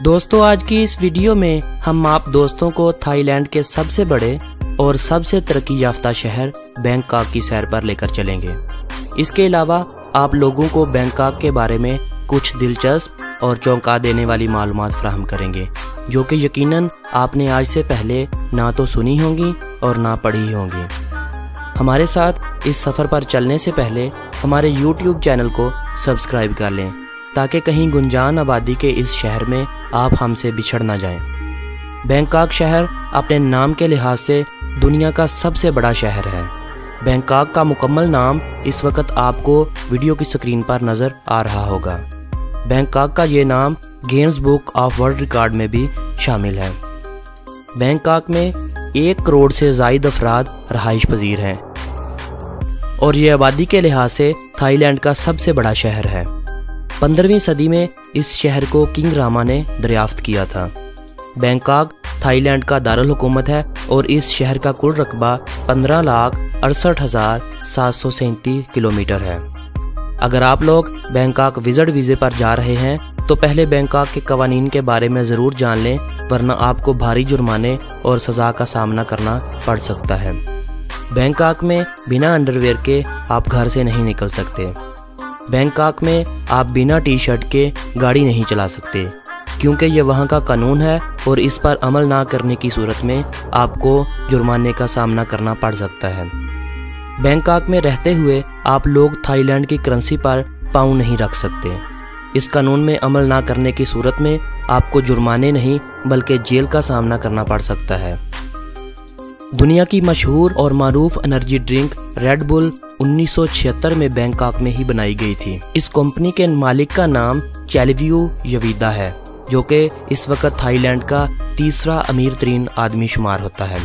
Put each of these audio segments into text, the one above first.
दोस्तों आज की इस वीडियो में हम आप दोस्तों को थाईलैंड के सबसे बड़े और सबसे तरक्की याफ्ता शहर बैंकॉक की सैर पर लेकर चलेंगे। इसके अलावा आप लोगों को बैंकॉक के बारे में कुछ दिलचस्प और चौंका देने वाली मालूमात फराहम करेंगे, जो कि यकीनन आपने आज से पहले ना तो सुनी होंगी और ना पढ़ी होंगी। हमारे साथ इस सफ़र पर चलने से पहले हमारे YouTube चैनल को सब्सक्राइब कर लें, ताकि कहीं गुंजान आबादी के इस शहर में आप हमसे बिछड़ ना जाएं। बैंकॉक शहर अपने नाम के लिहाज से दुनिया का सबसे बड़ा शहर है। बैंकॉक का मुकम्मल नाम इस वक्त आपको वीडियो की स्क्रीन पर नज़र आ रहा होगा। बैंकॉक का ये नाम Guinness book of world record में भी शामिल है। बैंकॉक में 1 करोड़ से ज़ायद अफराद रहाइश पजीर हैं और ये आबादी के लिहाज से थाईलैंड का सबसे बड़ा शहर है। 15वीं सदी में इस शहर को किंग रामा ने दरियाफ्त किया था। बैंकॉक थाईलैंड का दारुल हुकूमत है और इस शहर का कुल रकबा 15,68,737 किलोमीटर है। अगर आप लोग बैंकॉक विजिट वीज़े पर जा रहे हैं तो पहले बैंकॉक के कवानीन के बारे में ज़रूर जान लें, वरना आपको भारी जुर्माने और सज़ा का सामना करना पड़ सकता है। बैंकॉक में बिना अंडरवेयर के आप घर से नहीं निकल सकते। बैंकॉक में आप बिना टी शर्ट के गाड़ी नहीं चला सकते, क्योंकि ये वहाँ का कानून है और इस पर अमल ना करने की सूरत में आपको जुर्माने का सामना करना पड़ सकता है। बैंकॉक में रहते हुए आप लोग थाईलैंड की करेंसी पर पाँव नहीं रख सकते। इस कानून में अमल ना करने की सूरत में आपको जुर्माने नहीं बल्कि जेल का सामना करना पड़ सकता है। दुनिया की मशहूर और मारूफ एनर्जी ड्रिंक रेड बुल 1976 में बैंकॉक में ही बनाई गई थी। इस कंपनी के मालिक का नाम चैलवियू यवीदा है, जो कि इस वक्त थाईलैंड का तीसरा अमीर तरीन आदमी शुमार होता है।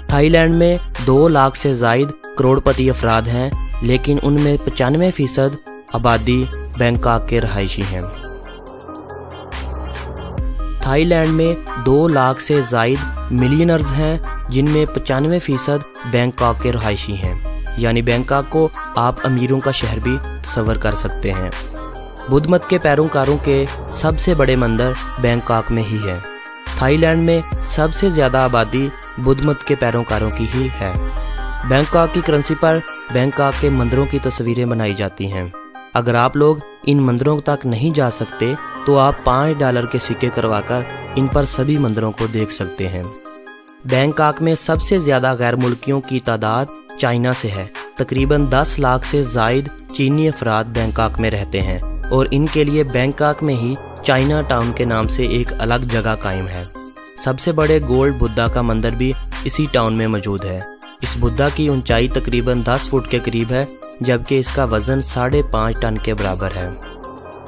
थाईलैंड में 2 लाख से ज़ायद करोड़पति अफराद हैं, लेकिन उनमें 95% आबादी बैंकॉक के रहायशी हैं। थाईलैंड में 2 लाख से ज़ायद मिलियनर्स हैं, जिनमें 95% बैंकॉक के रहायशी हैं। यानी बैंकॉक को आप अमीरों का शहर भी तस्वर कर सकते हैं। बुद्ध मत के पैरोकारों के सबसे बड़े मंदिर बैंकॉक में ही है। थाईलैंड में सबसे ज़्यादा आबादी बुद्ध मत के पैरोकारों की ही है। बैंकॉक की करेंसी पर बैंकॉक के मंदिरों की तस्वीरें बनाई जाती हैं। अगर आप लोग इन मंदिरों तक नहीं जा सकते तो आप $5 के सिक्के करवाकर इन पर सभी मंदिरों को देख सकते हैं। बैंकॉक में सबसे ज़्यादा गैर मुल्कियों की तादाद चाइना से है। तकरीबन 10 लाख से ज़ायद चीनी अफराद बैंकॉक में रहते हैं और इनके लिए बैंकॉक में ही चाइना टाउन के नाम से एक अलग जगह कायम है। सबसे बड़े गोल्ड बुद्धा का मंदिर भी इसी टाउन में मौजूद है। इस बुद्धा की ऊंचाई तकरीबन 10 फुट के करीब है, जबकि इसका वज़न 5.5 टन के बराबर है,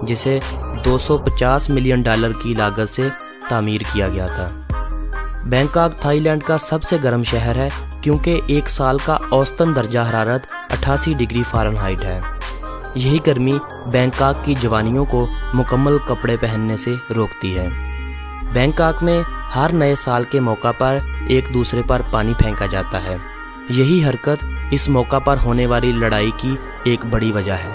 जिसे $250 मिलियन की लागत से तामीर किया गया था। बैंकॉक थाईलैंड का सबसे गर्म शहर है, क्योंकि एक साल का औसतन दर्जा हरारत 88 डिग्री फ़ारेनहाइट है। यही गर्मी बैंकॉक की जवानियों को मुकम्मल कपड़े पहनने से रोकती है। बैंकॉक में हर नए साल के मौका पर एक दूसरे पर पानी फेंका जाता है। यही हरकत इस मौका पर होने वाली लड़ाई की एक बड़ी वजह है।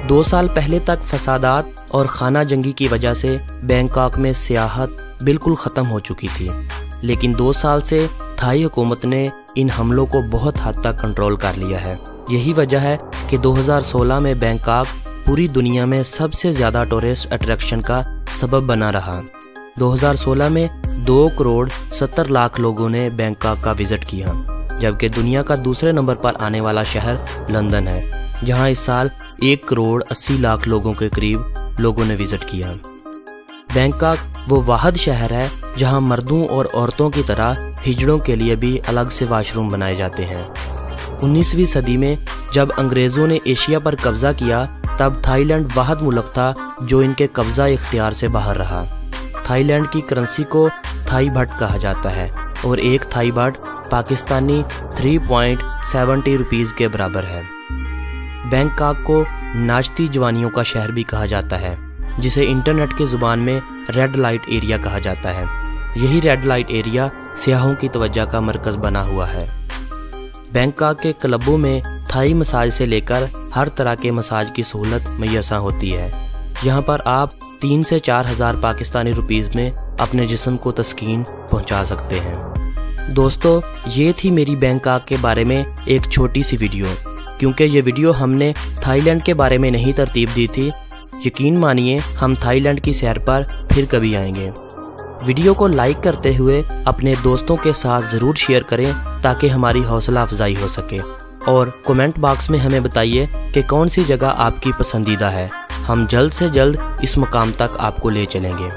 2 साल पहले तक फसादात और खाना जंगी की वजह से बैंकॉक में सियाहत बिल्कुल ख़त्म हो चुकी थी, लेकिन 2 साल से थाई हुकूमत ने इन हमलों को बहुत हद तक कंट्रोल कर लिया है। यही वजह है कि 2016 में बैंकॉक पूरी दुनिया में सबसे ज़्यादा टूरिस्ट अट्रैक्शन का सबब बना रहा। 2016 में 2 करोड़ 70 लाख लोगों ने बैंकॉक का विज़िट किया, जबकि दुनिया का दूसरे नंबर पर आने वाला शहर लंदन है, जहां इस साल 1 करोड़ 80 लाख लोगों के करीब लोगों ने विज़िट किया। बैंकॉक वो वाहिद शहर है जहां मर्दों और औरतों की तरह हिजड़ों के लिए भी अलग से वाशरूम बनाए जाते हैं। 19वीं सदी में जब अंग्रेज़ों ने एशिया पर कब्ज़ा किया, तब थाईलैंड वाहिद मुल्क था जो इनके कब्ज़ा इख्तियार से बाहर रहा। थाईलैंड की करेंसी को थाई बट कहा जाता है और एक थाई बट पाकिस्तानी 3.70 रुपीज़ के बराबर है। बैंकॉक को नाचती जवानियों का शहर भी कहा जाता है, जिसे इंटरनेट की ज़ुबान में रेड लाइट एरिया कहा जाता है। यही रेड लाइट एरिया सियाहों की तवज्जो का मरकज़ बना हुआ है। बैंकॉक के क्लबों में थाई मसाज से लेकर हर तरह के मसाज की सहूलत मुयस्सर होती है। यहाँ पर आप 3 سے 4 ہزار پاکستانی روپیز میں اپنے جسم کو تسکین پہنچا سکتے ہیں۔ دوستو، یہ تھی میری بینکاک کے بارے میں ایک چھوٹی سی ویڈیو، کیونکہ یہ ویڈیو ہم نے تھائی لینڈ کے بارے میں نہیں ترتیب دی تھی۔ یقین مانیے ہم تھائی لینڈ کی سیر پر پھر کبھی آئیں گے۔ ویڈیو کو لائک کرتے ہوئے اپنے دوستوں کے ساتھ ضرور شیئر کریں تاکہ ہماری حوصلہ افزائی ہو سکے، اور کومنٹ باکس میں ہمیں بتائیے کہ کون سی جگہ آپ کی پسندیدہ ہے۔ ہم جلد سے جلد اس مقام تک آپ کو لے چلیں گے۔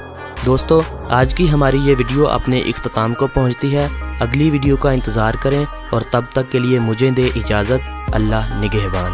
دوستو، آج کی ہماری یہ ویڈیو اپنے اختتام کو پہنچتی ہے۔ اگلی ویڈیو کا انتظار کریں اور تب تک کے لیے مجھے دے اجازت۔ اللہ نگہبان۔